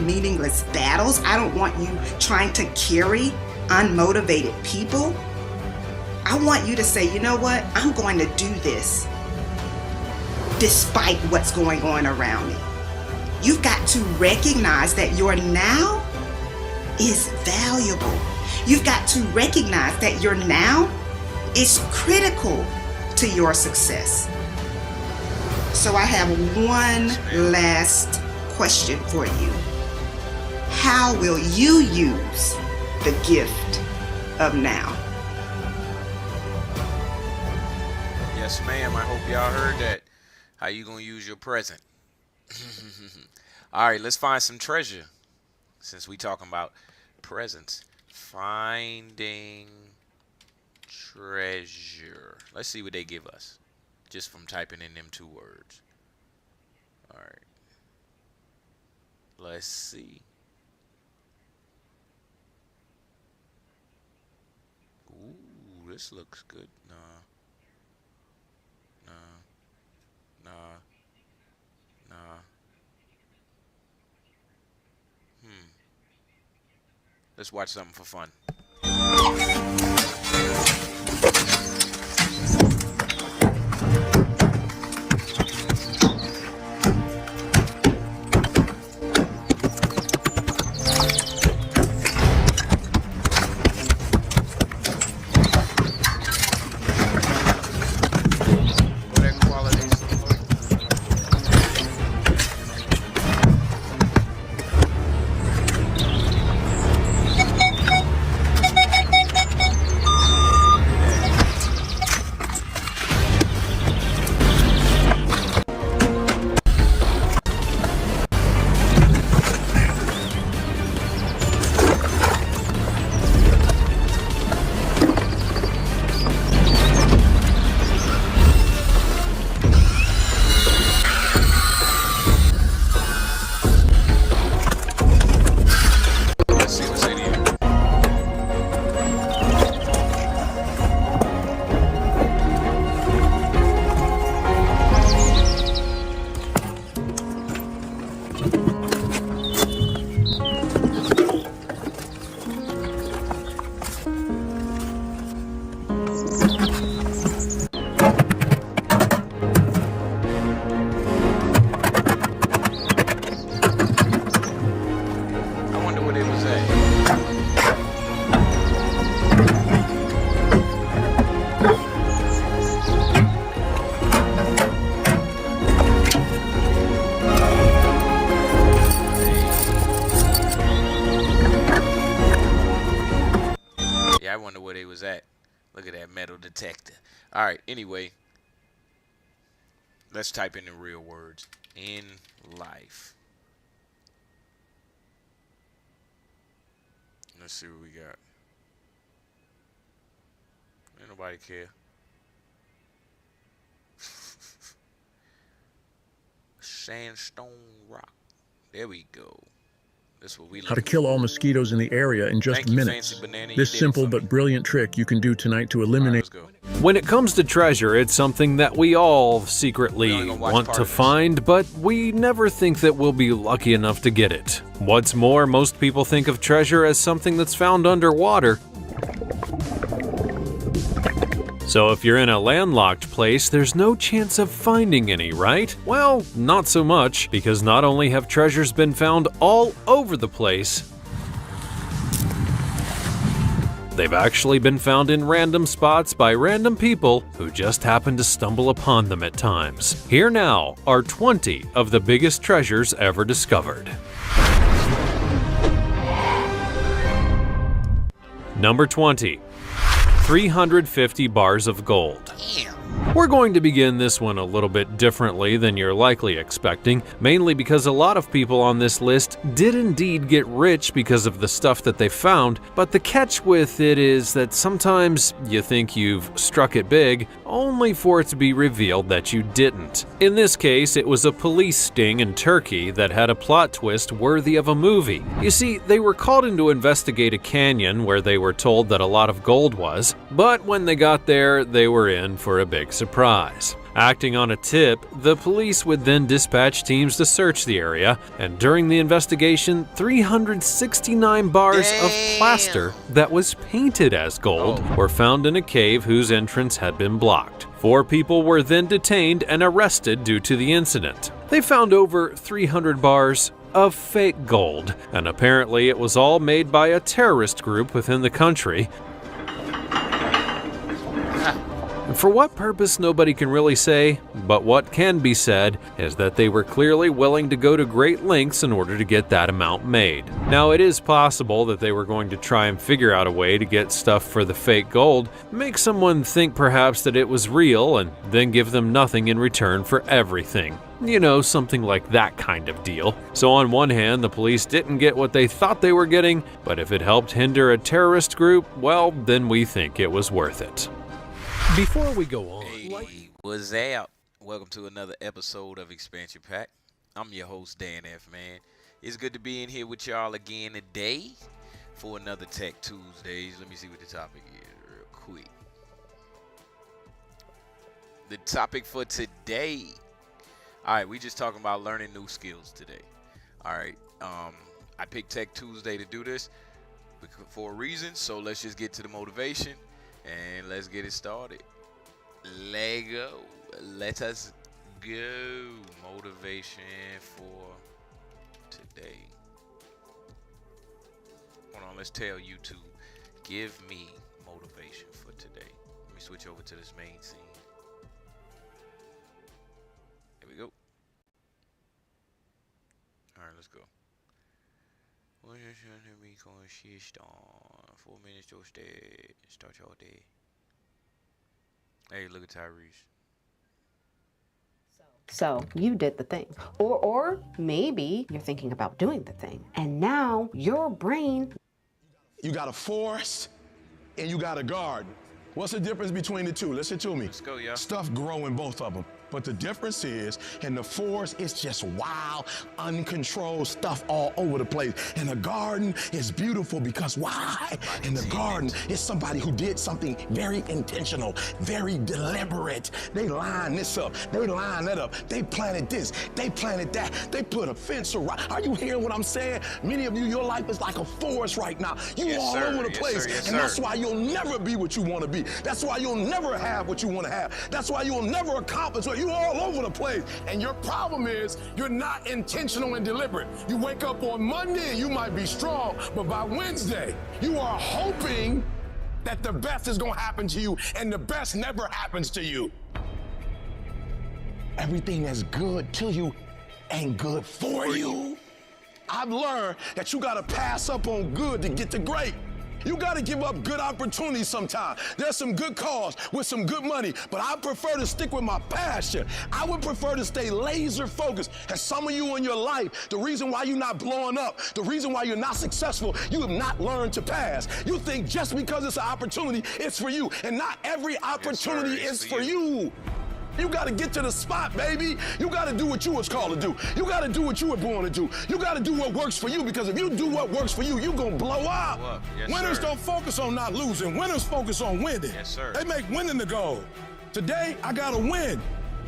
meaningless battles. I don't want you trying to carry unmotivated people. I want you to say, you know what? I'm going to do this despite what's going on around me. You've got to recognize that your now is valuable. You've got to recognize that your now is critical to your success. So I have one last question for you. How will you use the gift of now? Yes, ma'am. I hope y'all heard that. How you gonna use your present? All right, let's find some treasure. Since we talking about presents, finding treasure. Let's see what they give us just from typing in them 2 words. All right. Let's see. Ooh, this looks good. Nah. Let's watch something for fun. I wonder where they was at. Look at that metal detector. All right, anyway, let's type in the real words. In life. Let's see what we got. Ain't nobody care. Sandstone rock. There we go. That's what we How to kill all mosquitoes in the area in just minutes. This simple but brilliant trick you can do tonight to eliminate. When it comes to treasure, it's something that we all secretly want to find, but we never think that we'll be lucky enough to get it. What's more, most people think of treasure as something that's found underwater. So if you're in a landlocked place, there's no chance of finding any, right? Well, not so much, because not only have treasures been found all over the place, they've actually been found in random spots by random people who just happen to stumble upon them at times. Here now are 20 of the biggest treasures ever discovered. Number 20. 350 bars of gold. We're going to begin this one a little bit differently than you're likely expecting, mainly because a lot of people on this list did indeed get rich because of the stuff that they found, but the catch with it is that sometimes you think you've struck it big, only for it to be revealed that you didn't. In this case, it was a police sting in Turkey that had a plot twist worthy of a movie. You see, they were called in to investigate a canyon where they were told that a lot of gold was, but when they got there, they were in for a big surprise. surprise. Acting on a tip, the police would then dispatch teams to search the area, and during the investigation, 369 bars of plaster that was painted as gold were found in a cave whose entrance had been blocked. 4 people were then detained and arrested due to the incident. They found over 300 bars of fake gold, and apparently it was all made by a terrorist group within the country. For what purpose, nobody can really say, but what can be said is that they were clearly willing to go to great lengths in order to get that amount made. Now, it is possible that they were going to try and figure out a way to get stuff for the fake gold, make someone think perhaps that it was real, and then give them nothing in return for everything. You know, something like that kind of deal. So on one hand, the police didn't get what they thought they were getting, but if it helped hinder a terrorist group, well, then we think it was worth it. Before we go on, hey, what's up? Welcome to another episode of Expansion Pack. I'm your host, Dan F. Man. It's good to be in here with y'all again today for another Tech Tuesdays. Let me see what the topic is real quick. The topic for today. All right, we just talking about learning new skills today. All right, I picked Tech Tuesday to do this for a reason, so let's just get to the motivation. And let's get it started. Lego. Let us go. Motivation for today. Hold on, let's tell YouTube. Give me motivation for today. Let me switch over to this main scene. Here we go. Alright, let's go. 4 minutes to start your day. Hey, look at Tyrese. So you did the thing. Or maybe you're thinking about doing the thing. And now your brain... You got a forest and you got a garden. What's the difference between the two? Listen to me. Let's go, y'all. Stuff grow in both of them. But the difference is, in the forest, it's just wild, uncontrolled stuff all over the place. In the garden, it's beautiful because why? In the garden, it's somebody who did something very intentional, very deliberate. They line this up, they line that up, they planted this, they planted that, they put a fence around. Are you hearing what I'm saying? Many of you, your life is like a forest right now. You all over the place, and that's why you'll never be what you want to be. That's why you'll never have what you want to have. That's why you'll never accomplish what you all over the place. And your problem is you're not intentional and deliberate. You wake up on Monday and you might be strong, but by Wednesday, you are hoping that the best is gonna happen to you, and the best never happens to you. Everything that's good to you ain't good for you. I've learned that you gotta pass up on good to get to great. You gotta give up good opportunities sometimes. There's some good cause with some good money, but I prefer to stick with my passion. I would prefer to stay laser focused. And some of you in your life, the reason why you're not blowing up, the reason why you're not successful, you have not learned to pass. You think just because it's an opportunity, it's for you. And not every opportunity is for you. You gotta get to the spot, baby. You gotta do what you was called to do. You gotta do what you were born to do. You gotta do what works for you, because if you do what works for you, you're gonna blow up. Yes, Winners sir. don't focus on not losing. Winners focus on winning. Yes, sir. They make winning the goal. Today, I gotta win.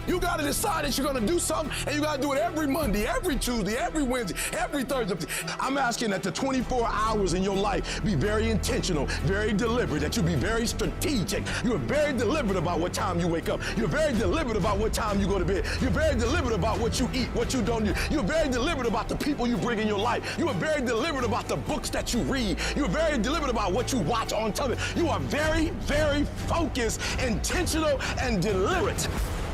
You gotta decide that you're gonna do something, and you gotta do it every Monday, every Tuesday, every Wednesday, every Thursday. I'm asking that the 24 hours in your life be very intentional, very deliberate, that you be very strategic. You're very deliberate about what time you wake up. You're very deliberate about what time you go to bed. You're very deliberate about what you eat, what you don't do. You're very deliberate about the people you bring in your life. You are very deliberate about the books that you read. You're very deliberate about what you watch on television. You are very, very focused, intentional, and deliberate.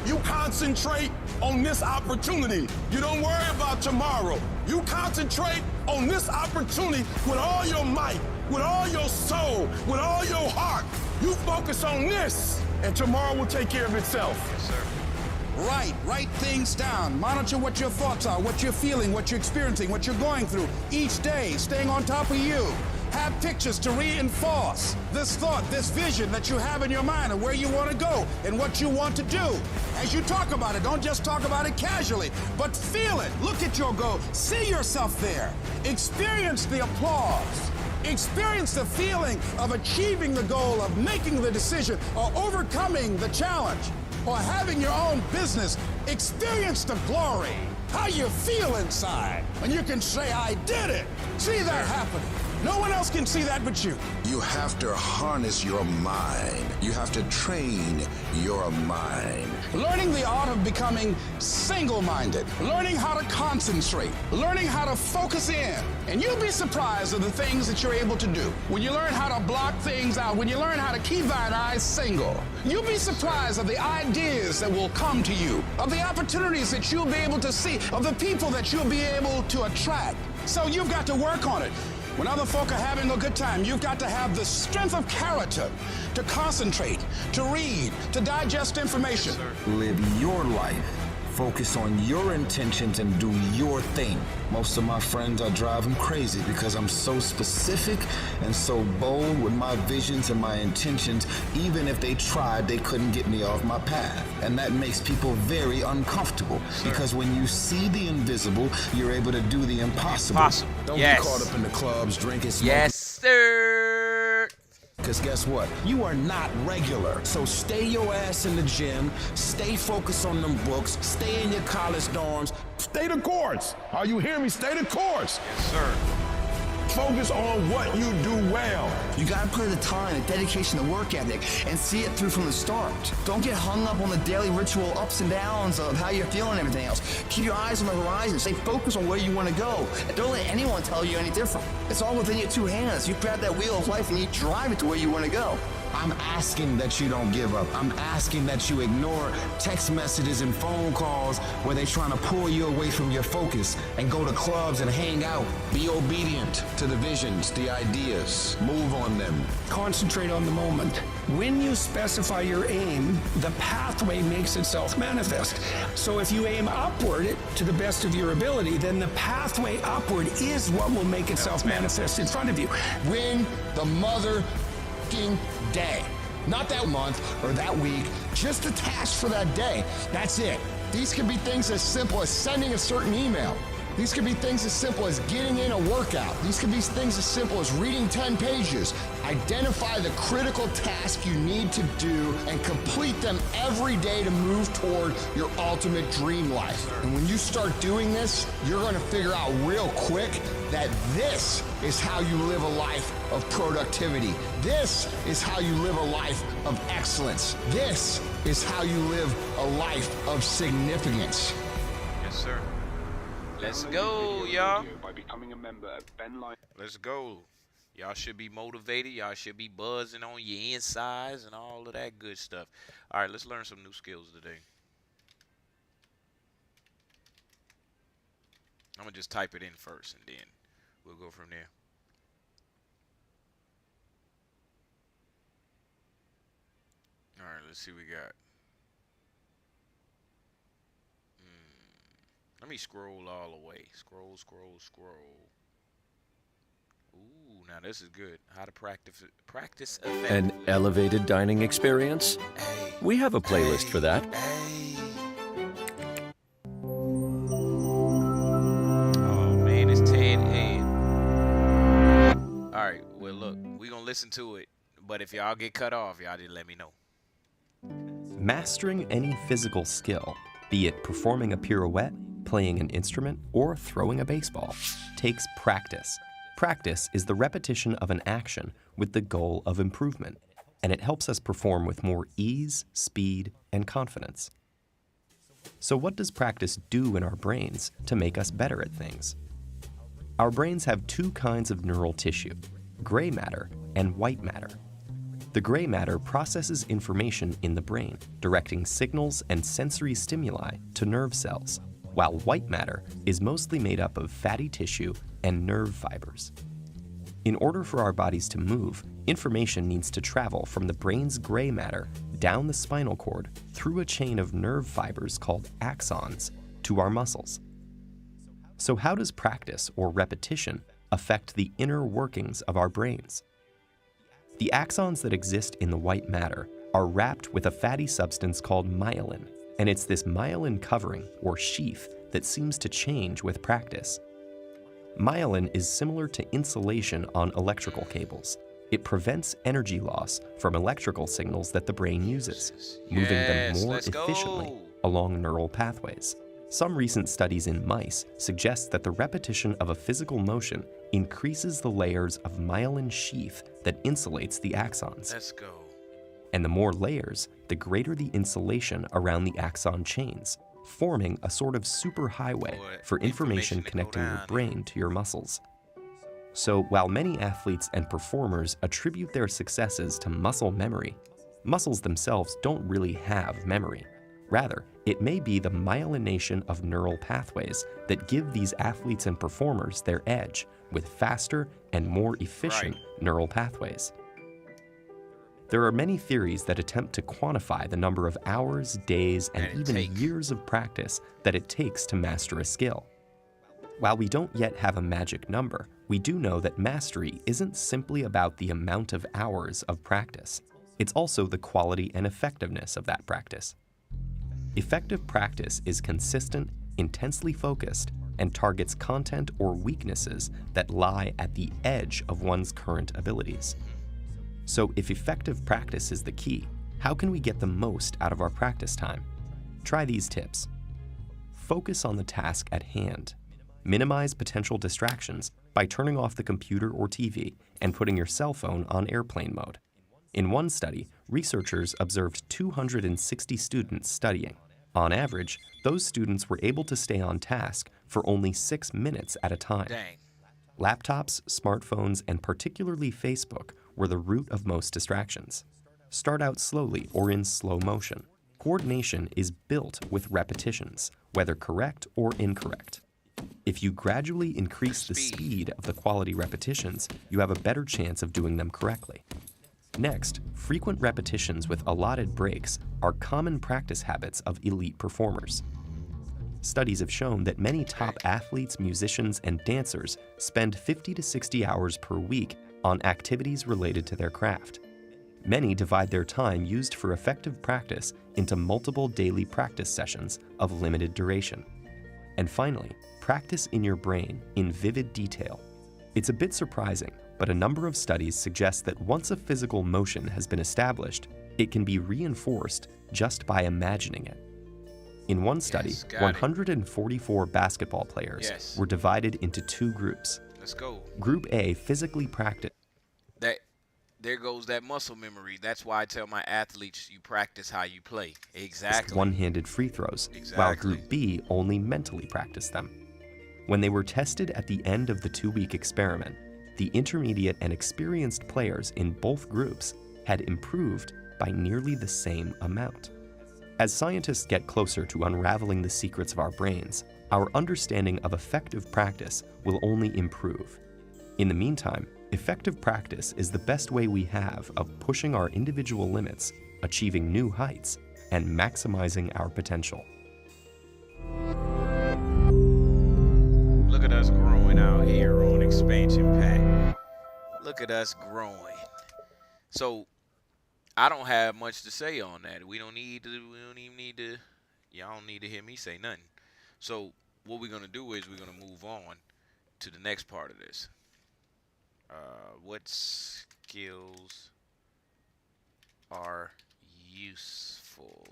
You concentrate on this opportunity. You don't worry about tomorrow. You concentrate on this opportunity with all your might, with all your soul, with all your heart. You focus on this, and tomorrow will take care of itself. Yes, sir. Write things down. Monitor what your thoughts are, what you're feeling, what you're experiencing, what you're going through each day, staying on top of you. Have pictures to reinforce this thought, this vision that you have in your mind of where you want to go and what you want to do. As you talk about it, don't just talk about it casually, but feel it. Look at your goal. See yourself there. Experience the applause. Experience the feeling of achieving the goal, of making the decision, or overcoming the challenge. or having your own business, experience the glory, how you feel inside. And you can say, I did it. See that happening. No one else can see that but you. You have to harness your mind. You have to train your mind. Learning the art of becoming single-minded, learning how to concentrate, learning how to focus in. And you'll be surprised of the things that you're able to do. When you learn how to block things out, when you learn how to keep thine eyes single, you'll be surprised of the ideas that will come to you, of the opportunities that you'll be able to see, of the people that you'll be able to attract. So you've got to work on it. When other folk are having a good time, you've got to have the strength of character to concentrate, to read, to digest information. Live your life. Focus on your intentions and do your thing. Most of my friends are driving crazy because I'm so specific and so bold with my visions and my intentions. Even if they tried, they couldn't get me off my path. And that makes people very uncomfortable because when you see the invisible, you're able to do the impossible. Don't get caught up in the clubs, drinking, smoking. Yes, sir. Because guess what? You are not regular. So stay your ass in the gym, stay focused on them books, stay in your college dorms. Stay the course. Are you hearing me? Stay the course. Yes, sir. Focus on what you do well. You gotta put in the time, the dedication, the work ethic, and see it through from the start. Don't get hung up on the daily ritual ups and downs of how you're feeling and everything else. Keep your eyes on the horizon. Stay focused on where you want to go. And don't let anyone tell you any different. It's all within your two hands. You grab that wheel of life and you drive it to where you want to go. I'm asking that you don't give up. I'm asking that you ignore text messages and phone calls where they're trying to pull you away from your focus and go to clubs and hang out. Be obedient to the visions, the ideas. Move on them. Concentrate on the moment. When you specify your aim, the pathway makes itself manifest. So if you aim upward to the best of your ability, then the pathway upward is what will make itself manifest in front of you. Win the mother day. Not that month or that week, just a task for that day. That's it. These could be things as simple as sending a certain email. These could be things as simple as getting in a workout. These could be things as simple as reading 10 pages. Identify the critical task you need to do and complete them every day to move toward your ultimate dream life. And when you start doing this, you're going to figure out real quick that this is how you live a life of productivity. This is how you live a life of excellence. This is how you live a life of significance. Yes, sir. Let's go, y'all. Let's go. Y'all should be motivated. Y'all should be buzzing on your insides and all of that good stuff. All right, let's learn some new skills today. I'm going to just type it in first, and then we'll go from there. All right, let's see what we got. Let me scroll all the way. Scroll. Ooh, now this is good. How to practice effectively. An elevated dining experience? Hey. We have a playlist for that. Hey. Oh, man, it's 10 a.m. All right, well, look, we're going to listen to it. But if y'all get cut off, y'all just let me know. Mastering any physical skill, be it performing a pirouette, playing an instrument, or throwing a baseball, takes practice. Practice is the repetition of an action with the goal of improvement, and it helps us perform with more ease, speed, and confidence. So what does practice do in our brains to make us better at things? Our brains have two kinds of neural tissue, gray matter and white matter. The gray matter processes information in the brain, directing signals and sensory stimuli to nerve cells, while white matter is mostly made up of fatty tissue and nerve fibers. In order for our bodies to move, information needs to travel from the brain's gray matter down the spinal cord through a chain of nerve fibers called axons to our muscles. So how does practice or repetition affect the inner workings of our brains? The axons that exist in the white matter are wrapped with a fatty substance called myelin, and it's this myelin covering, or sheath, that seems to change with practice. Myelin is similar to insulation on electrical cables. It prevents energy loss from electrical signals that the brain uses, moving them more efficiently along neural pathways. Some recent studies in mice suggest that the repetition of a physical motion increases the layers of myelin sheath that insulates the axons. Let's go. And the more layers, the greater the insulation around the axon chains, forming a sort of superhighway for information connecting your brain to your muscles. So while many athletes and performers attribute their successes to muscle memory, muscles themselves don't really have memory. Rather, it may be the myelination of neural pathways that give these athletes and performers their edge with faster and more efficient neural pathways. There are many theories that attempt to quantify the number of hours, days, and even years of practice that it takes to master a skill. While we don't yet have a magic number, we do know that mastery isn't simply about the amount of hours of practice. It's also the quality and effectiveness of that practice. Effective practice is consistent, intensely focused, and targets content or weaknesses that lie at the edge of one's current abilities. So if effective practice is the key, how can we get the most out of our practice time? Try these tips. Focus on the task at hand. Minimize potential distractions by turning off the computer or TV and putting your cell phone on airplane mode. In one study, researchers observed 260 students studying. On average, those students were able to stay on task for only 6 minutes at a time. Dang. Laptops, smartphones, and particularly Facebook were the root of most distractions. Start out slowly or in slow motion. Coordination is built with repetitions, whether correct or incorrect. If you gradually increase the speed of the quality repetitions, you have a better chance of doing them correctly. Next, frequent repetitions with allotted breaks are common practice habits of elite performers. Studies have shown that many top athletes, musicians, and dancers spend 50 to 60 hours per week on activities related to their craft. Many divide their time used for effective practice into multiple daily practice sessions of limited duration. And finally, practice in your brain in vivid detail. It's a bit surprising, but a number of studies suggest that once a physical motion has been established, it can be reinforced just by imagining it. In one study, 144 basketball players were divided into two groups. Let's go. Group A physically practiced. There goes that muscle memory. That's why I tell my athletes, you practice how you play. Exactly. One-handed free throws, while Group B only mentally practiced them. When they were tested at the end of the 2-week experiment, the intermediate and experienced players in both groups had improved by nearly the same amount. As scientists get closer to unraveling the secrets of our brains, our understanding of effective practice will only improve. In the meantime, effective practice is the best way we have of pushing our individual limits, achieving new heights, and maximizing our potential. Look at us growing out here on Expansion Pack. Look at us growing. So I don't have much to say on that. We don't even need to, y'all don't need to hear me say nothing. So what we're going to do is we're going to move on to the next part of this. What skills are useful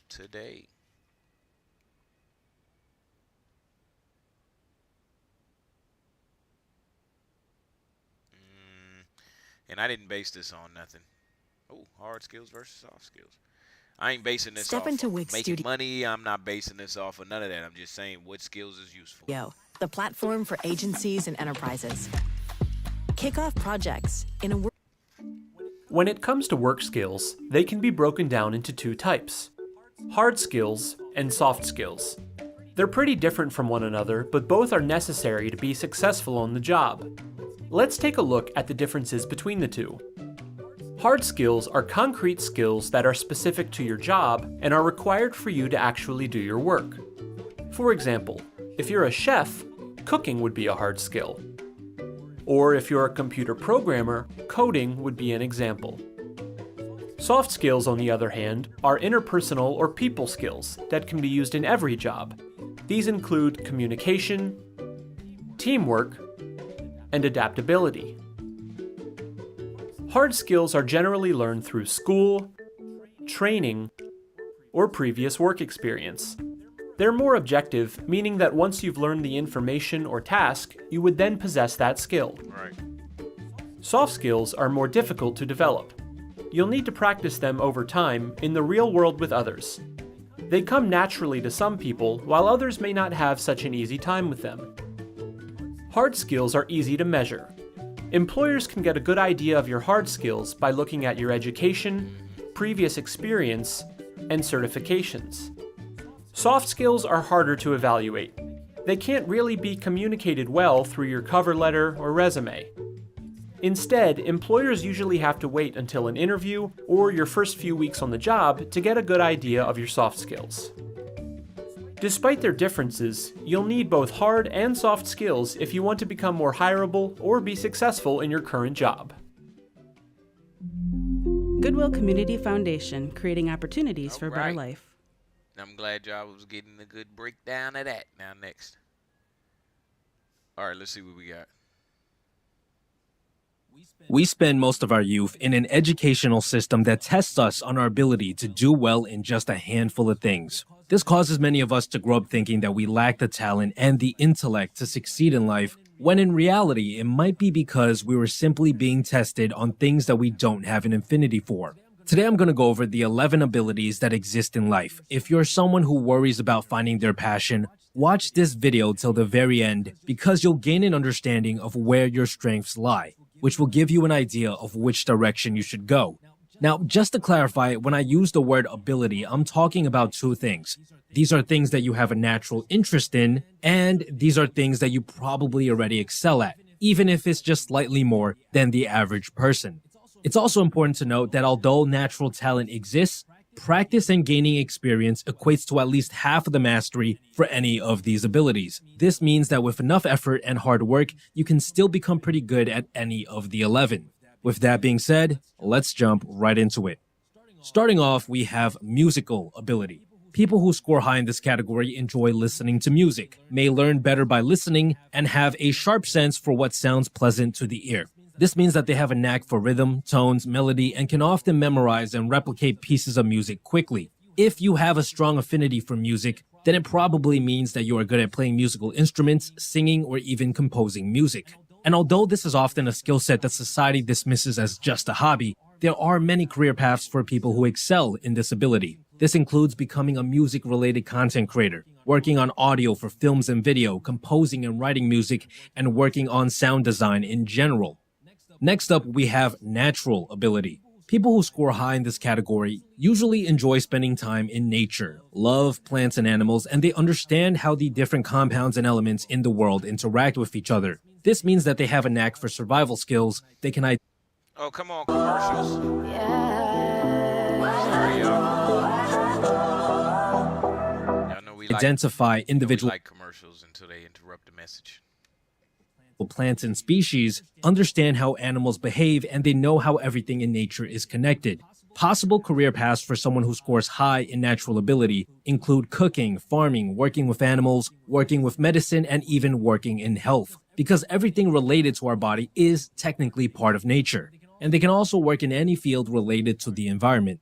today? And I didn't base this on nothing. Oh, hard skills versus soft skills. I ain't basing this off making money. I'm not basing this off of none of that. I'm just saying what skills is useful. The platform for agencies and enterprises. Kick off projects in a When it comes to work skills, they can be broken down into two types: hard skills and soft skills. They're pretty different from one another, but both are necessary to be successful on the job. Let's take a look at the differences between the two. Hard skills are concrete skills that are specific to your job and are required for you to actually do your work. For example, if you're a chef, cooking would be a hard skill. Or if you're a computer programmer, coding would be an example. Soft skills, on the other hand, are interpersonal or people skills that can be used in every job. These include communication, teamwork, and adaptability. Hard skills are generally learned through school, training, or previous work experience. They're more objective, meaning that once you've learned the information or task, you would then possess that skill. Right. Soft skills are more difficult to develop. You'll need to practice them over time in the real world with others. They come naturally to some people, while others may not have such an easy time with them. Hard skills are easy to measure. Employers can get a good idea of your hard skills by looking at your education, previous experience, and certifications. Soft skills are harder to evaluate. They can't really be communicated well through your cover letter or resume. Instead, employers usually have to wait until an interview or your first few weeks on the job to get a good idea of your soft skills. Despite their differences, you'll need both hard and soft skills if you want to become more hireable or be successful in your current job. Goodwill Community Foundation, creating opportunities for a better life. I'm glad y'all was getting a good breakdown of that. Now next. All right, let's see what we got. We spend most of our youth in an educational system that tests us on our ability to do well in just a handful of things. This causes many of us to grow up thinking that we lack the talent and the intellect to succeed in life, when in reality, it might be because we were simply being tested on things that we don't have an affinity for. Today, I'm going to go over the 11 abilities that exist in life. If you're someone who worries about finding their passion, watch this video till the very end because you'll gain an understanding of where your strengths lie, which will give you an idea of which direction you should go. Now, just to clarify, when I use the word ability, I'm talking about two things. These are things that you have a natural interest in, and these are things that you probably already excel at, even if it's just slightly more than the average person. It's also important to note that although natural talent exists, practice and gaining experience equates to at least half of the mastery for any of these abilities. This means that with enough effort and hard work, you can still become pretty good at any of the 11. With that being said, let's jump right into it. Starting off, we have musical ability. People who score high in this category enjoy listening to music, may learn better by listening, and have a sharp sense for what sounds pleasant to the ear. This means that they have a knack for rhythm, tones, melody, and can often memorize and replicate pieces of music quickly. If you have a strong affinity for music, then it probably means that you are good at playing musical instruments, singing, or even composing music. And although this is often a skill set that society dismisses as just a hobby, there are many career paths for people who excel in this ability. This includes becoming a music-related content creator, working on audio for films and video, composing and writing music, and working on sound design in general. Next up, we have natural ability. People who score high in this category usually enjoy spending time in nature, love plants and animals, and they understand how the different compounds and elements in the world interact with each other. This means that they have a knack for survival skills. They can Oh, come on, commercials. Y'all know we identify individual like commercials until they interrupt the message. Plants and species, understand how animals behave, and they know how everything in nature is connected. Possible career paths for someone who scores high in natural ability include cooking, farming, working with animals, working with medicine, and even working in health, because everything related to our body is technically part of nature. And they can also work in any field related to the environment.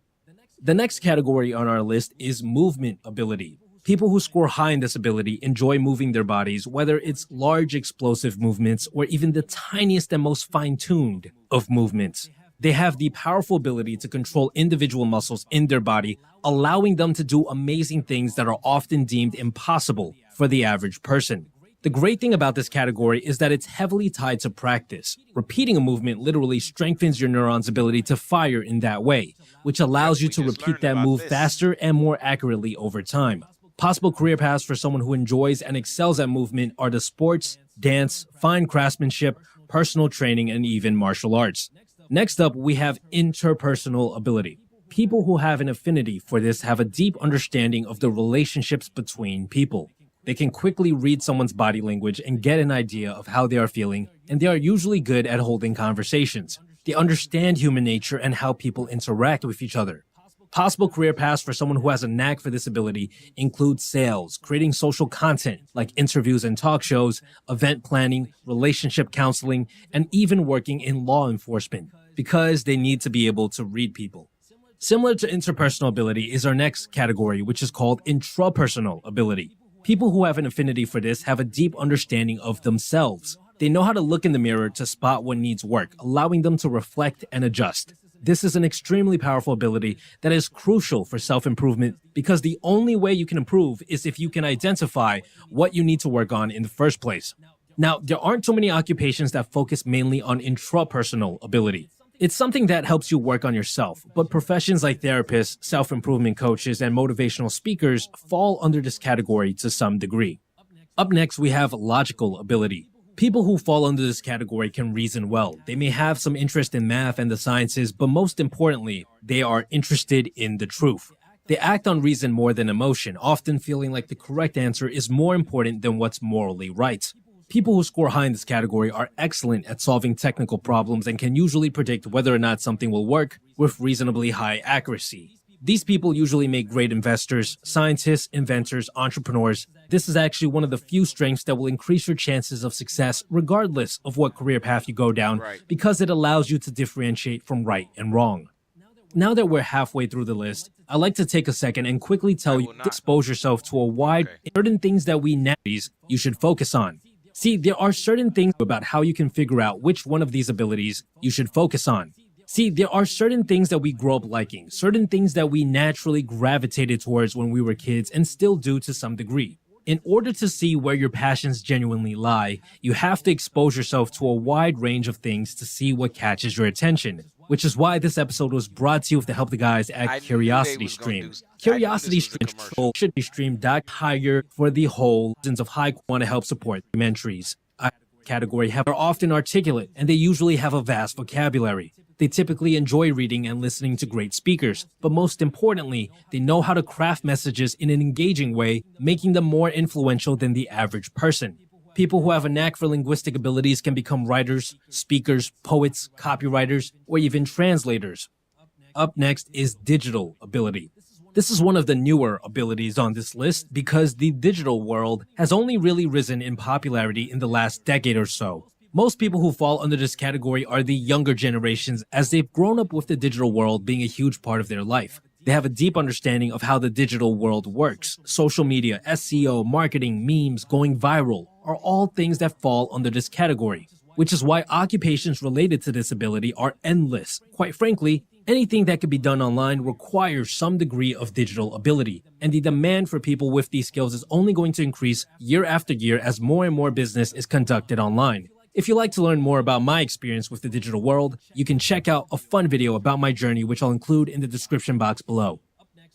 The next category on our list is movement ability. People who score high in this ability enjoy moving their bodies, whether it's large explosive movements or even the tiniest and most fine-tuned of movements. They have the powerful ability to control individual muscles in their body, allowing them to do amazing things that are often deemed impossible for the average person. The great thing about this category is that it's heavily tied to practice. Repeating a movement literally strengthens your neurons' ability to fire in that way, which allows you to repeat that move faster and more accurately over time. Possible career paths for someone who enjoys and excels at movement are the sports, dance, fine craftsmanship, personal training, and even martial arts. Next up, we have interpersonal ability. People who have an affinity for this have a deep understanding of the relationships between people. They can quickly read someone's body language and get an idea of how they are feeling, and they are usually good at holding conversations. They understand human nature and how people interact with each other. Possible career paths for someone who has a knack for this ability include sales, creating social content like interviews and talk shows, event planning, relationship counseling, and even working in law enforcement. because they need to be able to read people. Similar to interpersonal ability is our next category, which is called intrapersonal ability. People who have an affinity for this have a deep understanding of themselves. They know how to look in the mirror to spot what needs work, allowing them to reflect and adjust. This is an extremely powerful ability that is crucial for self-improvement because the only way you can improve is if you can identify what you need to work on in the first place. Now, there aren't too many occupations that focus mainly on intrapersonal ability. It's something that helps you work on yourself, but professions like therapists, self-improvement coaches, and motivational speakers fall under this category to some degree. Up next, we have logical ability. People who fall under this category can reason well. They may have some interest in math and the sciences, but most importantly, they are interested in the truth. They act on reason more than emotion, often feeling like the correct answer is more important than what's morally right. People who score high in this category are excellent at solving technical problems and can usually predict whether or not something will work with reasonably high accuracy. These people usually make great investors, scientists, inventors, entrepreneurs. This is actually one of the few strengths that will increase your chances of success regardless of what career path you go down, because it allows you to differentiate from right and wrong. Now that we're halfway through the list, I'd like to take a second and quickly tell you to expose yourself to a wide certain things that you should focus on. See, there are certain things about how you can figure out which one of these abilities you should focus on. See, there are certain things that we grow up liking, certain things that we naturally gravitated towards when we were kids and still do to some degree. In order to see where your passions genuinely lie, you have to expose yourself to a wide range of things to see what catches your attention, which is why this episode was brought to you with the help of the guys at Curiosity Stream. Curiosity Stream should be streamed higher for the whole reasons of high want to help support documentaries. Category are often articulate and they usually have a vast vocabulary. They typically enjoy reading and listening to great speakers, but most importantly, they know how to craft messages in an engaging way, making them more influential than the average person. People who have a knack for linguistic abilities can become writers, speakers, poets, copywriters, or even translators. Up next is digital ability. This is one of the newer abilities on this list because the digital world has only really risen in popularity in the last decade or so. Most people who fall under this category are the younger generations, as they've grown up with the digital world being a huge part of their life. They have a deep understanding of how the digital world works. Social media, SEO, marketing, memes, going viral are all things that fall under this category, which is why occupations related to this ability are endless. Quite frankly, anything that can be done online requires some degree of digital ability, and the demand for people with these skills is only going to increase year after year as more and more business is conducted online. If you'd like to learn more about my experience with the digital world, you can check out a fun video about my journey, which I'll include in the description box below.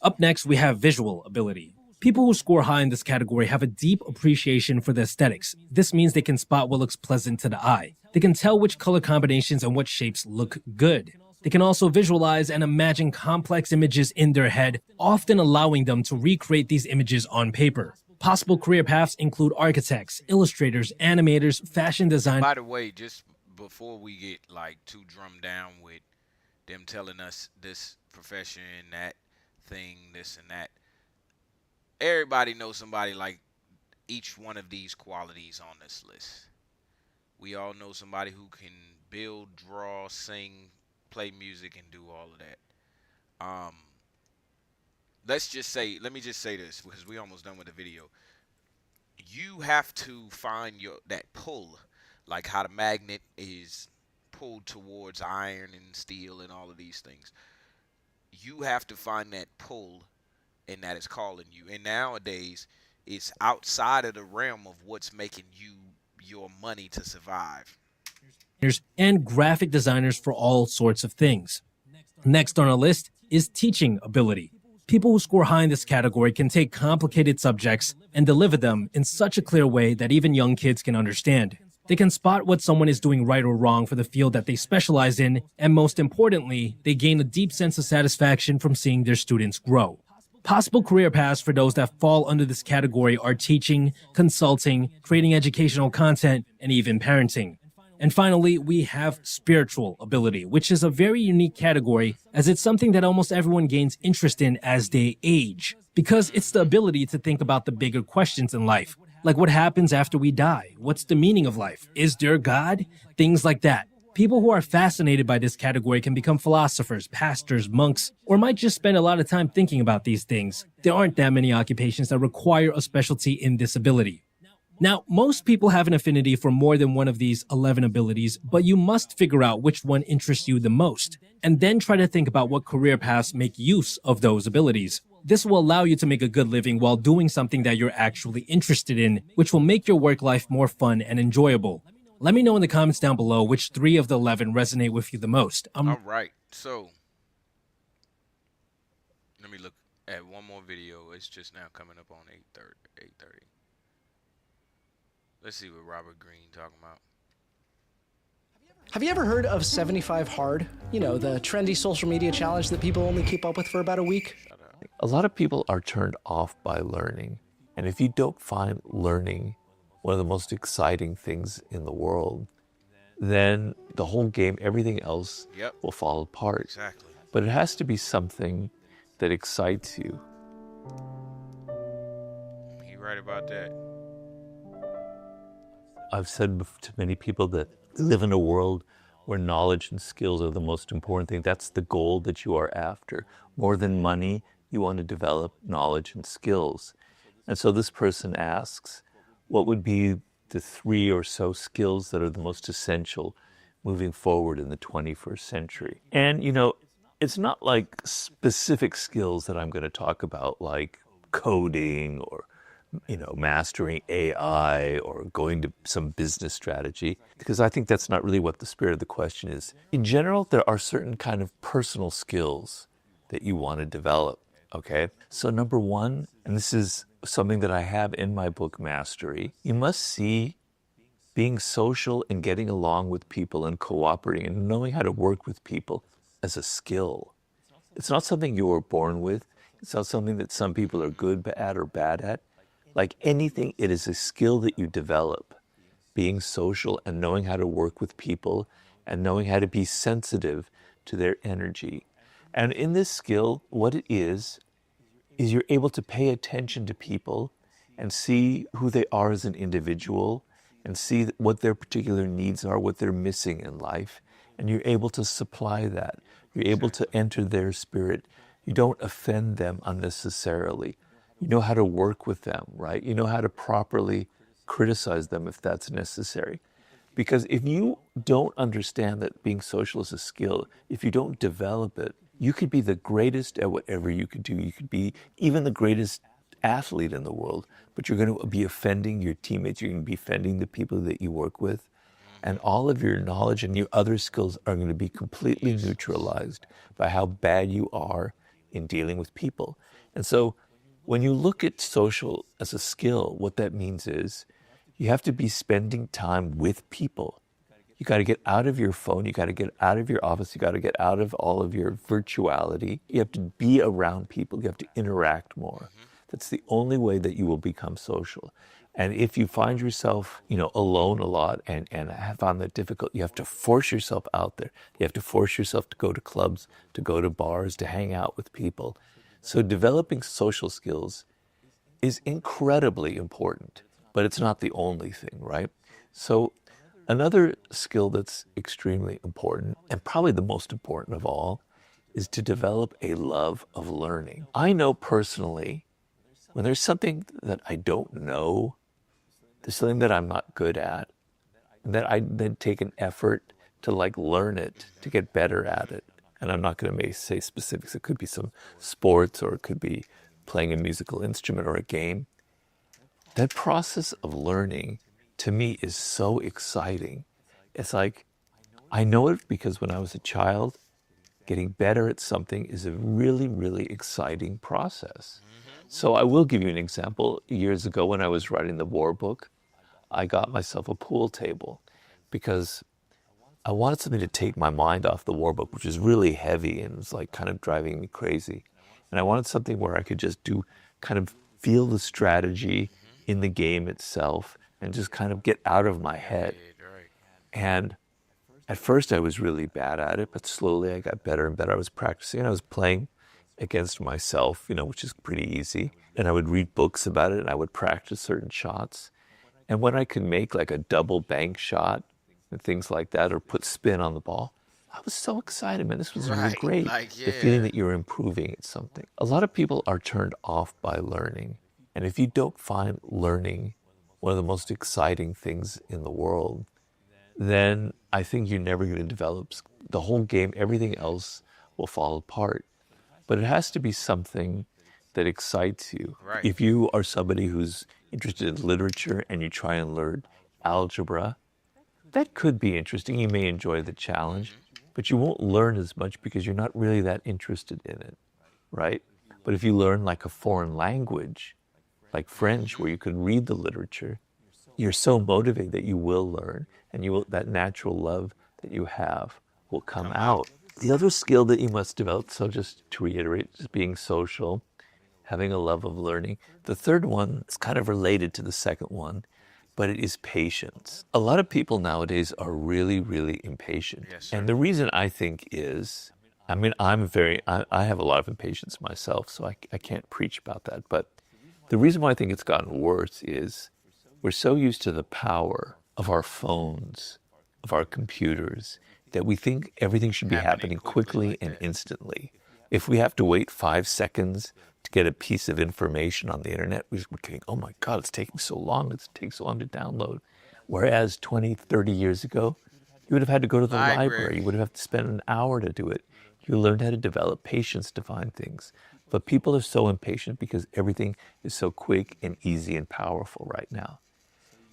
Up next, we have visual ability. People who score high in this category have a deep appreciation for the aesthetics. This means they can spot what looks pleasant to the eye. They can tell which color combinations and what shapes look good. They can also visualize and imagine complex images in their head, often allowing them to recreate these images on paper. Possible career paths include architects, illustrators, animators, fashion designers. By the way, just before we get like too drummed down with them telling us this profession, that thing, this and that, everybody knows somebody like each one of these qualities on this list. We all know somebody who can build, draw, sing, play music, and do all of that. Let me just say this, because we almost done with the video. You have to find that pull, like how the magnet is pulled towards iron and steel and all of these things. You have to find that pull, and that is calling you. And nowadays, it's outside of the realm of what's making you your money to survive. And graphic designers for all sorts of things. Next on our list is teaching ability. People who score high in this category can take complicated subjects and deliver them in such a clear way that even young kids can understand. They can spot what someone is doing right or wrong for the field that they specialize in, and most importantly, they gain a deep sense of satisfaction from seeing their students grow. Possible career paths for those that fall under this category are teaching, consulting, creating educational content, and even parenting. And finally, we have spiritual ability, which is a very unique category as it's something that almost everyone gains interest in as they age, because it's the ability to think about the bigger questions in life, like what happens after we die, what's the meaning of life, is there God, things like that. People who are fascinated by this category can become philosophers, pastors, monks, or might just spend a lot of time thinking about these things. There aren't that many occupations that require a specialty in this ability. Now, most people have an affinity for more than one of these 11 abilities, but you must figure out which one interests you the most, and then try to think about what career paths make use of those abilities. This will allow you to make a good living while doing something that you're actually interested in, which will make your work life more fun and enjoyable. Let me know in the comments down below which 3 of the 11 resonate with you the most. All right, so let me look at one more video. It's just now coming up on 8:30. Let's see what Robert Greene talking about. Have you ever heard of 75 Hard? You know, the trendy social media challenge that people only keep up with for about a week? A lot of people are turned off by learning. And if you don't find learning one of the most exciting things in the world, then the whole game, everything else will fall apart. Exactly. But it has to be something that excites you. You're right about that. I've said to many people that live in a world where knowledge and skills are the most important thing. That's the goal that you are after. More than money, you want to develop knowledge and skills. And so this person asks, what would be the 3 or so skills that are the most essential moving forward in the 21st century? And, you know, it's not like specific skills that I'm going to talk about, like coding or, you know, mastering AI or going to some business strategy, because I think that's not really what the spirit of the question is. In general, there are certain kind of personal skills that you want to develop, okay? So number 1, and this is something that I have in my book, Mastery, you must see being social and getting along with people and cooperating and knowing how to work with people as a skill. It's not something you were born with. It's not something that some people are good at or bad at. Like anything, it is a skill that you develop. Being social and knowing how to work with people and knowing how to be sensitive to their energy. And in this skill, what it is you're able to pay attention to people and see who they are as an individual and see what their particular needs are, what they're missing in life. And you're able to supply that. You're able to enter their spirit. You don't offend them unnecessarily. You know how to work with them, right? You know how to properly criticize them if that's necessary. Because if you don't understand that being social is a skill, if you don't develop it, you could be the greatest at whatever you could do. You could be even the greatest athlete in the world, but you're going to be offending your teammates. You're going to be offending the people that you work with. And all of your knowledge and your other skills are going to be completely neutralized by how bad you are in dealing with people. And so when you look at social as a skill, what that means is you have to be spending time with people. You got to get out of your phone. You got to get out of your office. You got to get out of all of your virtuality. You have to be around people. You have to interact more. That's the only way that you will become social. And if you find yourself, you know, alone a lot and have found that difficult, you have to force yourself out there. You have to force yourself to go to clubs, to go to bars, to hang out with people. So developing social skills is incredibly important, but it's not the only thing, right? So another skill that's extremely important, and probably the most important of all, is to develop a love of learning. I know personally, when there's something that I don't know, there's something that I'm not good at, and that I then take an effort to like learn it, to get better at it. And I'm not going to say specifics. It could be some sports, or it could be playing a musical instrument or a game. That process of learning, to me, is so exciting. It's like, I know it because when I was a child, getting better at something is a really, really exciting process. So I will give you an example. Years ago when I was writing the war book, I got myself a pool table because I wanted something to take my mind off the war book, which is really heavy and was like kind of driving me crazy. And I wanted something where I could just kind of feel the strategy in the game itself and just kind of get out of my head. And at first I was really bad at it, but slowly I got better and better. I was practicing and I was playing against myself, you know, which is pretty easy. And I would read books about it and I would practice certain shots. And when I could make like a double bank shot and things like that, or put spin on the ball. I was so excited, man. This was really great. The feeling that you're improving at something. A lot of people are turned off by learning. And if you don't find learning one of the most exciting things in the world, then I think you're never going to develop the whole game. Everything else will fall apart. But it has to be something that excites you. Right. If you are somebody who's interested in literature and you try and learn algebra, that could be interesting. You may enjoy the challenge, but you won't learn as much because you're not really that interested in it, right? But if you learn like a foreign language, like French, where you can read the literature, you're so motivated that you will learn, and you will, that natural love that you have will come out. The other skill that you must develop, so just to reiterate, is being social, having a love of learning. The third one is kind of related to the second one, but it is patience. A lot of people nowadays are really, really impatient. Yes, and the reason I think is, I have a lot of impatience myself, so I can't preach about that. But the reason why I think it's gotten worse is we're so used to the power of our phones, of our computers, that we think everything should be happening quickly and instantly. If we have to wait 5 seconds to get a piece of information on the internet, we're thinking, oh my God, it's taking so long. It takes so long to download. Whereas 20, 30 years ago, you would have had to go to the library. You would have had to spend an hour to do it. You learned how to develop patience to find things. But people are so impatient because everything is so quick and easy and powerful right now.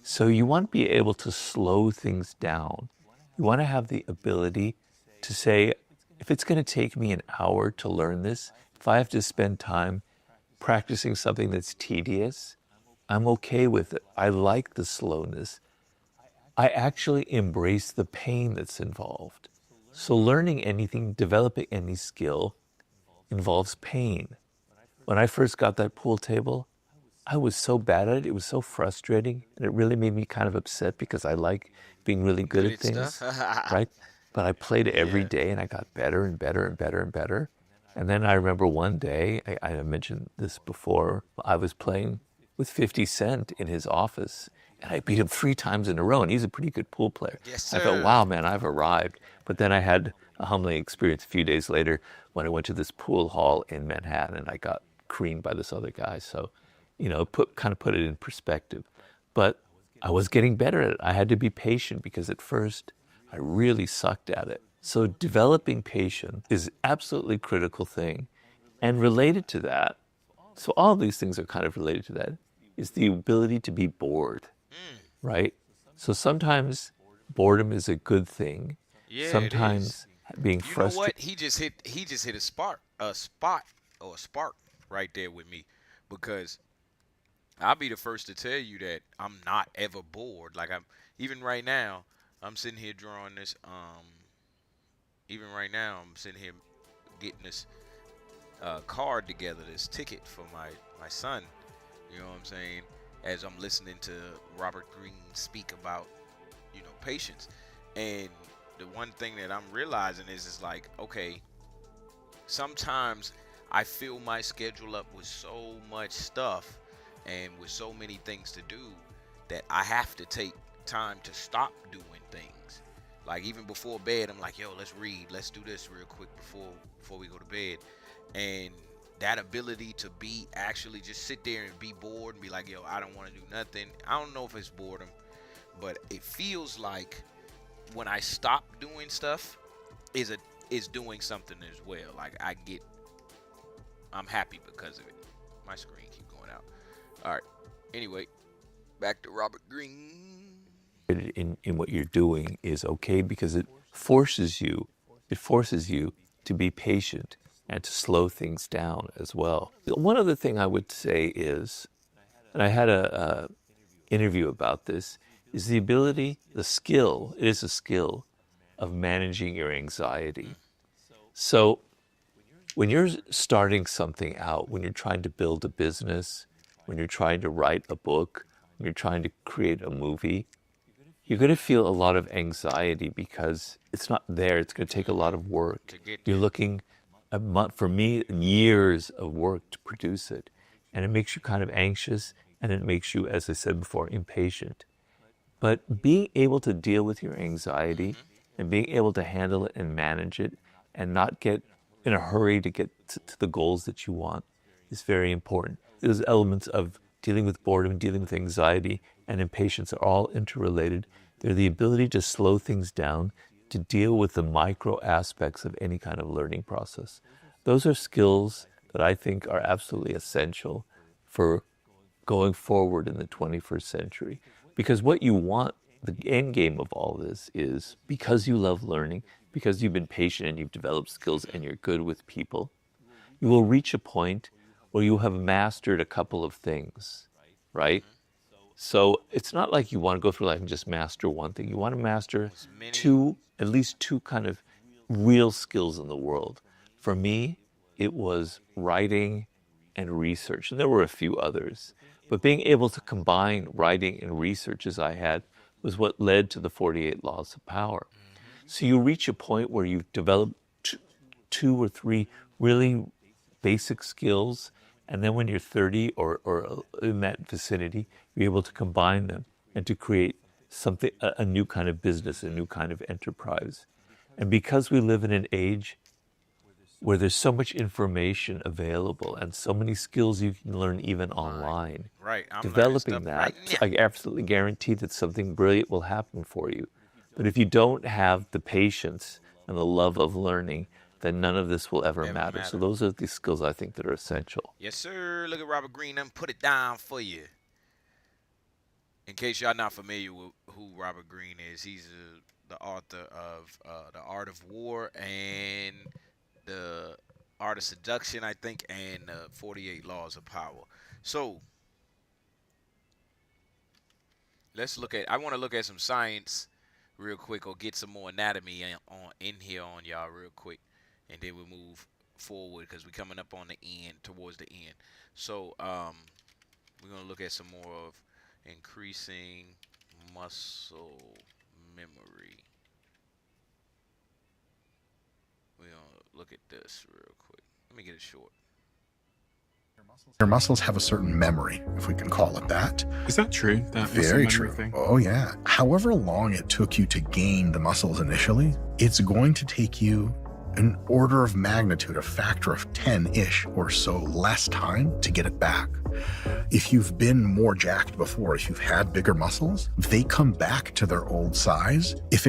So you want to be able to slow things down. You want to have the ability to say, if it's going to take me an hour to learn this, if I have to spend time practicing something that's tedious, I'm okay with it. I like the slowness. I actually embrace the pain that's involved. So learning anything, developing any skill involves pain. When I first got that pool table, I was so bad at it. It was so frustrating, and it really made me kind of upset because I like being really good at things, right? But I played every day, and I got better and better and better and better. And then I remember one day, I mentioned this before, I was playing with 50 Cent in his office, and I beat him 3 times in a row, and he's a pretty good pool player. Yes, sir. I thought, wow, man, I've arrived. But then I had a humbling experience a few days later when I went to this pool hall in Manhattan, and I got creamed by this other guy. So, you know, kind of put it in perspective. But I was getting better at it. I had to be patient because at first I really sucked at it. So developing patience is absolutely critical thing. And related to that, so all of these things are kind of related to that, is the ability to be bored, right? So sometimes boredom is a good thing. Yeah, sometimes being frustrated. You know what? He just hit a spot right there with me, because I'll be the first to tell you that I'm not ever bored. Like, even right now, I'm sitting here drawing this. Even right now, I'm sitting here getting this card together, this ticket for my son. You know what I'm saying? As I'm listening to Robert Greene speak about, you know, patience. And the one thing that I'm realizing is like, okay, sometimes I fill my schedule up with so much stuff and with so many things to do that I have to take time to stop doing things. Like, even before bed, I'm like, yo, let's read. Let's do this real quick before we go to bed. And that ability to be actually just sit there and be bored and be like, yo, I don't want to do nothing. I don't know if it's boredom, but it feels like when I stop doing stuff is doing something as well. Like, I'm happy because of it. My screen keeps going out. All right. Anyway, back to Robert Greene. In what you're doing is okay because it forces you to be patient and to slow things down as well. One other thing I would say is, and I had a interview about this, is the ability, the skill, it is a skill of managing your anxiety. So when you're starting something out, when you're trying to build a business, when you're trying to write a book, when you're trying to create a movie, you're going to feel a lot of anxiety because it's not there. It's going to take a lot of work. You're looking, for me, years of work to produce it. And it makes you kind of anxious, and it makes you, as I said before, impatient. But being able to deal with your anxiety and being able to handle it and manage it and not get in a hurry to get to the goals that you want is very important. Those elements of dealing with boredom, dealing with anxiety, and impatience are all interrelated. They're the ability to slow things down, to deal with the micro aspects of any kind of learning process. Those are skills that I think are absolutely essential for going forward in the 21st century. Because what you want, the end game of all this is, because you love learning, because you've been patient and you've developed skills and you're good with people, you will reach a point where you have mastered a couple of things, right? So it's not like you want to go through life and just master one thing. You want to master at least two kind of real skills in the world. For me, it was writing and research, and there were a few others. But being able to combine writing and research as I had was what led to the 48 Laws of Power. So you reach a point where you've developed two or three really basic skills, and then when you're 30 or in that vicinity, you're able to combine them and to create something, a new kind of business, a new kind of enterprise. And because we live in an age where there's so much information available and so many skills you can learn even online, developing that, I absolutely guarantee that something brilliant will happen for you. But if you don't have the patience and the love of learning, then none of this will ever matter. So those are the skills I think that are essential. Yes, sir. Look at Robert Greene. Let me put it down for you. In case y'all not familiar with who Robert Greene is, he's the author of The Art of War and The Art of Seduction, I think, and 48 Laws of Power. So let's look at, I want to look at some science real quick, or get some more anatomy in here on y'all real quick, and then we'll move forward because we're coming up on the end, towards the end. So we're going to look at some more of increasing muscle memory. We're going to look at this real quick. Let me get it short. Your muscles have a certain memory, if we can call it that. Is that true? That Very true. Thing? Oh, yeah. However long it took you to gain the muscles initially, it's going to take you an order of magnitude, a factor of 10-ish or so less time to get it back. If you've been more jacked before, if you've had bigger muscles, they come back to their old size. If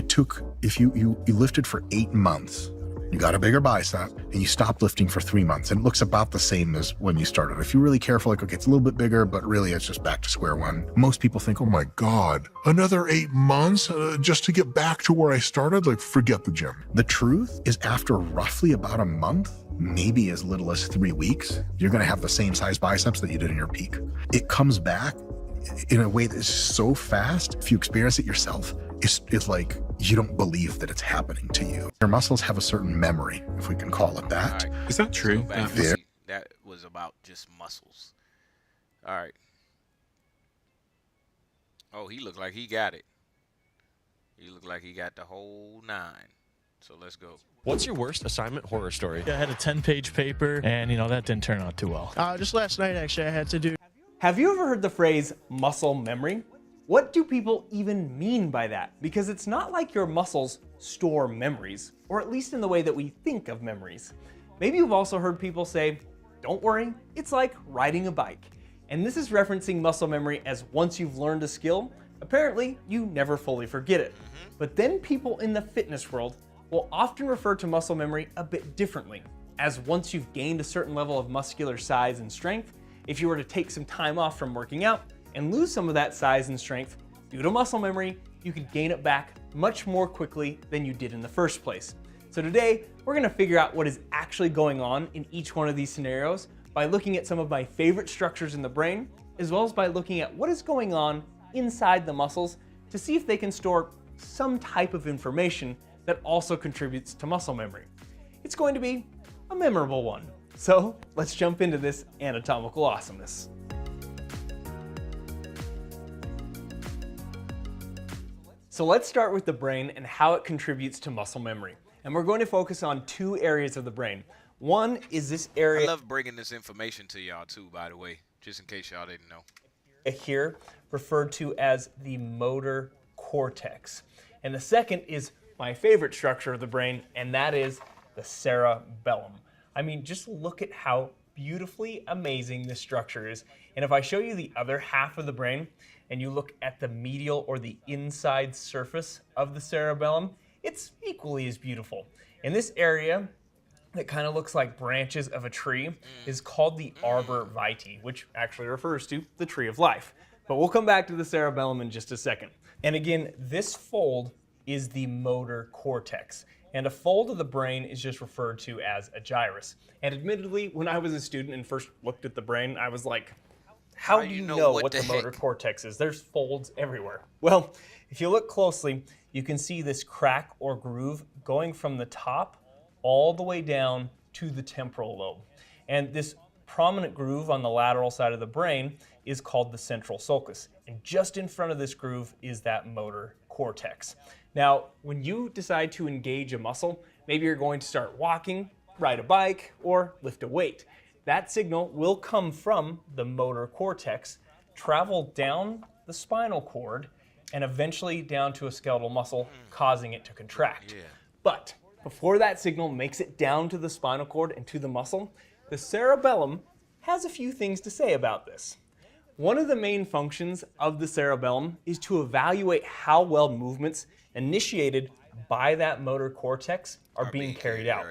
you lifted for 8 months, you got a bigger bicep, and you stopped lifting for 3 months, and it looks about the same as when you started. If you're really careful, like, okay, it's a little bit bigger, but really it's just back to square one. Most people think, oh my God, another 8 months just to get back to where I started? Like, forget the gym. The truth is, after roughly about a month, maybe as little as 3 weeks, you're gonna have the same size biceps that you did in your peak. It comes back in a way that is so fast. If you experience it yourself, it's like you don't believe that it's happening to you. Your muscles have a certain memory, if we can call it that. Right. Is that true? That was about just muscles. All right. Oh, he looked like he got it. He looked like he got the whole 9. So let's go. What's your worst assignment horror story? I had a 10-page paper, and that didn't turn out too well. Just last night, actually, I had to do... Have you ever heard the phrase muscle memory? What do people even mean by that? Because it's not like your muscles store memories, or at least in the way that we think of memories. Maybe you've also heard people say, don't worry, it's like riding a bike. And this is referencing muscle memory as once you've learned a skill, apparently you never fully forget it. But then people in the fitness world will often refer to muscle memory a bit differently, as once you've gained a certain level of muscular size and strength, if you were to take some time off from working out and lose some of that size and strength due to muscle memory, you could gain it back much more quickly than you did in the first place. So today, we're gonna figure out what is actually going on in each one of these scenarios by looking at some of my favorite structures in the brain, as well as by looking at what is going on inside the muscles to see if they can store some type of information that also contributes to muscle memory. It's going to be a memorable one. So let's jump into this anatomical awesomeness. So let's start with the brain and how it contributes to muscle memory. And we're going to focus on 2 areas of the brain. One is this area. I love bringing this information to y'all too, by the way, just in case y'all didn't know. Here, referred to as the motor cortex. And the second is my favorite structure of the brain, and that is the cerebellum. I mean, just look at how beautifully amazing this structure is. And if I show you the other half of the brain, and you look at the medial or the inside surface of the cerebellum, it's equally as beautiful. And this area that kind of looks like branches of a tree is called the arbor vitae, which actually refers to the tree of life. But we'll come back to the cerebellum in just a second. And again, this fold is the motor cortex. And a fold of the brain is just referred to as a gyrus. And admittedly, when I was a student and first looked at the brain, I was like, how do you know what the motor cortex is? There's folds everywhere. Well, if you look closely, you can see this crack or groove going from the top all the way down to the temporal lobe. And this prominent groove on the lateral side of the brain is called the central sulcus. And just in front of this groove is that motor cortex. Now, when you decide to engage a muscle, maybe you're going to start walking, ride a bike, or lift a weight. That signal will come from the motor cortex, travel down the spinal cord, and eventually down to a skeletal muscle, causing it to contract. But before that signal makes it down to the spinal cord and to the muscle, the cerebellum has a few things to say about this. One of the main functions of the cerebellum is to evaluate how well movements initiated by that motor cortex are being carried out.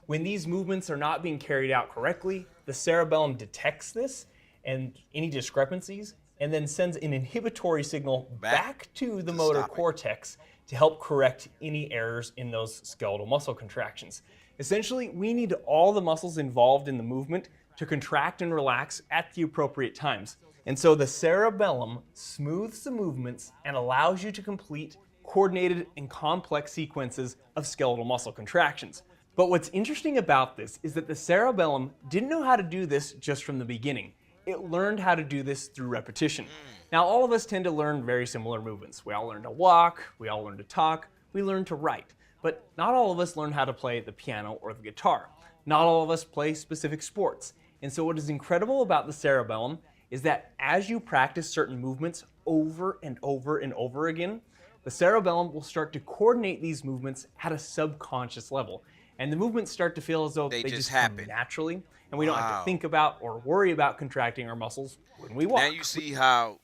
When these movements are not being carried out correctly, the cerebellum detects this and any discrepancies, and then sends an inhibitory signal back to the motor cortex to help correct any errors in those skeletal muscle contractions. Essentially, we need all the muscles involved in the movement to contract and relax at the appropriate times. And so the cerebellum smooths the movements and allows you to complete coordinated and complex sequences of skeletal muscle contractions. But what's interesting about this is that the cerebellum didn't know how to do this just from the beginning. It learned how to do this through repetition. Now, all of us tend to learn very similar movements. We all learn to walk, we all learn to talk, we learn to write. But not all of us learn how to play the piano or the guitar. Not all of us play specific sports. And so what is incredible about the cerebellum is that as you practice certain movements over and over and over again, the cerebellum will start to coordinate these movements at a subconscious level. And the movements start to feel as though they just happen naturally, and we don't have to think about or worry about contracting our muscles when we walk. Now you see how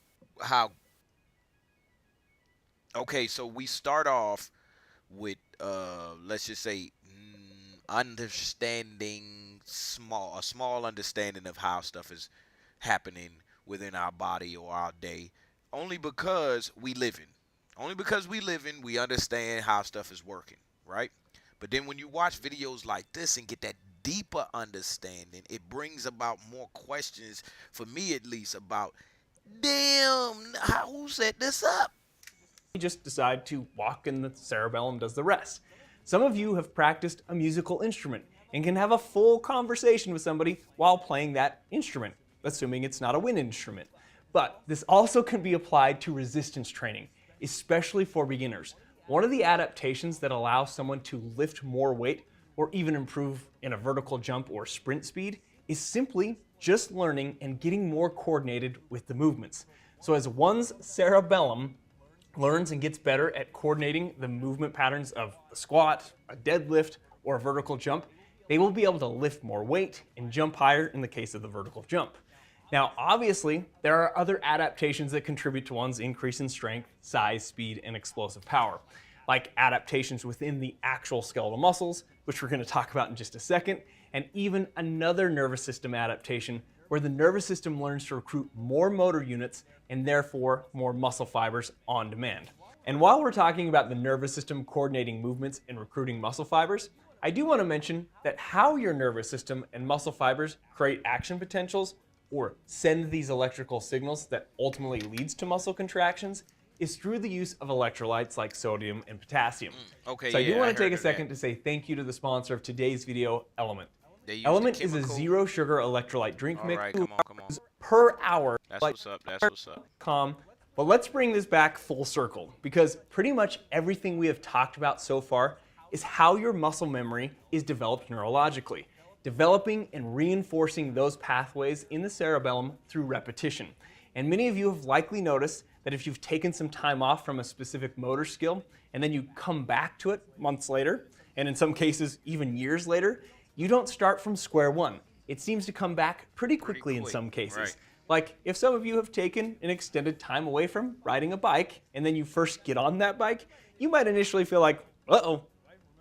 okay, so we start off with let's just say understanding a small understanding of how stuff is happening within our body or our day, only because we live in, we understand how stuff is working, right? But then when you watch videos like this and get that deeper understanding, it brings about more questions, for me at least, about, damn, who set this up? You just decide to walk and the cerebellum does the rest. Some of you have practiced a musical instrument and can have a full conversation with somebody while playing that instrument, assuming it's not a wind instrument. But this also can be applied to resistance training, especially for beginners. One of the adaptations that allows someone to lift more weight or even improve in a vertical jump or sprint speed is simply just learning and getting more coordinated with the movements. So as one's cerebellum learns and gets better at coordinating the movement patterns of a squat, a deadlift, or a vertical jump, they will be able to lift more weight and jump higher in the case of the vertical jump. Now, obviously, there are other adaptations that contribute to one's increase in strength, size, speed, and explosive power, like adaptations within the actual skeletal muscles, which we're going to talk about in just a second, and even another nervous system adaptation where the nervous system learns to recruit more motor units and therefore more muscle fibers on demand. And while we're talking about the nervous system coordinating movements and recruiting muscle fibers, I do want to mention that how your nervous system and muscle fibers create action potentials or send these electrical signals that ultimately leads to muscle contractions is through the use of electrolytes like sodium and potassium. Okay, so I do want to take a second to say thank you to the sponsor of today's video, Element. Element is a zero sugar electrolyte drink mix per hour. That's what's up, that's what's up. But let's bring this back full circle, because pretty much everything we have talked about so far is how your muscle memory is developed neurologically, developing and reinforcing those pathways in the cerebellum through repetition. And many of you have likely noticed that if you've taken some time off from a specific motor skill and then you come back to it months later, and in some cases even years later, you don't start from square one. It seems to come back pretty quickly in some cases. Right. Like if some of you have taken an extended time away from riding a bike and then you first get on that bike, you might initially feel like, uh-oh,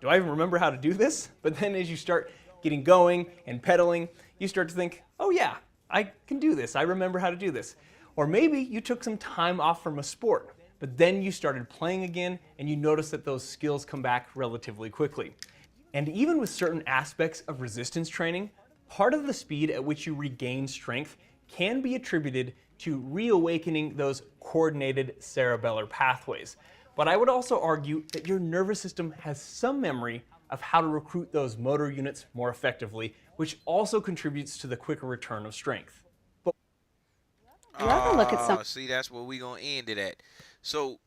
do I even remember how to do this? But then as you start getting going and pedaling, you start to think, oh yeah, I can do this. I remember how to do this. Or maybe you took some time off from a sport, but then you started playing again and you notice that those skills come back relatively quickly. And even with certain aspects of resistance training, part of the speed at which you regain strength can be attributed to reawakening those coordinated cerebellar pathways. But I would also argue that your nervous system has some memory of how to recruit those motor units more effectively, which also contributes to the quicker return of strength. See, that's where we gonna end it at. So,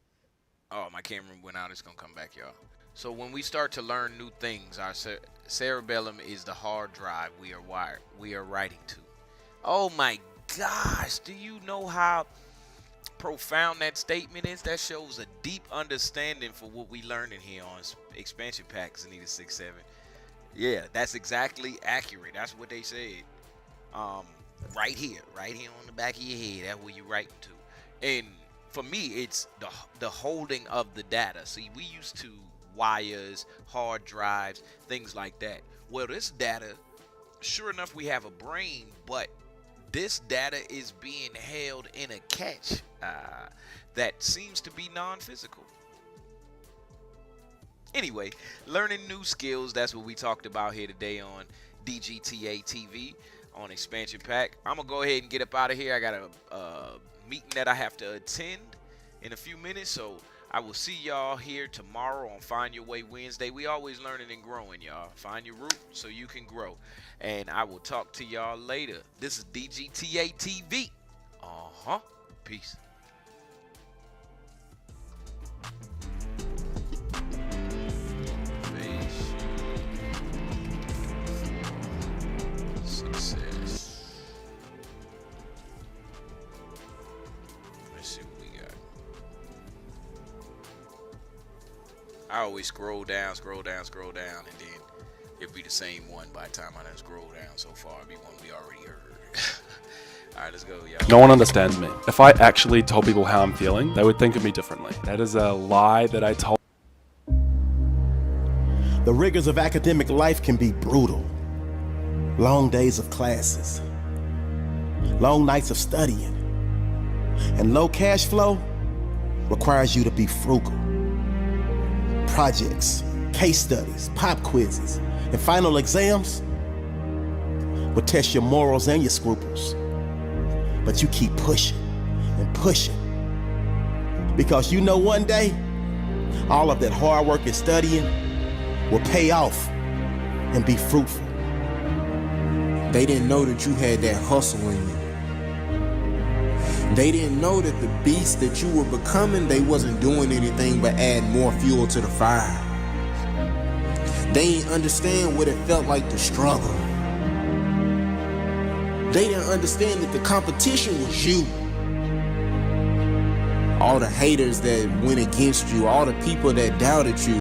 oh, my camera went out. It's gonna come back, y'all. So when we start to learn new things, our cerebellum is the hard drive we are writing to. Oh my gosh, do you know how profound that statement is? That shows a deep understanding for what we learning here on Expansion Pack, Zanita 67. Yeah, that's exactly accurate. That's what they said. Right here on the back of your head. That's where you're writing to. And for me, it's the holding of the data. See, we used to wires, hard drives, things like that. Well, this data, sure enough, we have a brain, but this data is being held in a catch that seems to be non-physical. Anyway, learning new skills, that's what we talked about here today on DGTA TV on Expansion Pack. I'm going to go ahead and get up out of here. I got a meeting that I have to attend in a few minutes, so I will see y'all here tomorrow on Find Your Way Wednesday. We always learning and growing, y'all. Find your root so you can grow. And I will talk to y'all later. This is DGTA TV. Peace. Success. Let's see what we got. I always scroll down, and then it'll be the same one by the time I done scroll down so far. It'll be one we already heard. All right, let's go, y'all. No one understands me. If I actually told people how I'm feeling, they would think of me differently. That is a lie that I told. The rigors of academic life can be brutal. Long days of classes, long nights of studying, and low cash flow requires you to be frugal. Projects, case studies, pop quizzes, and final exams will test your morals and your scruples. But you keep pushing and pushing, because you know one day all of that hard work and studying will pay off and be fruitful. They didn't know that you had that hustle in you. They didn't know that the beast that you were becoming, they wasn't doing anything but add more fuel to the fire. They didn't understand what it felt like to struggle. They didn't understand that the competition was you. All the haters that went against you, all the people that doubted you.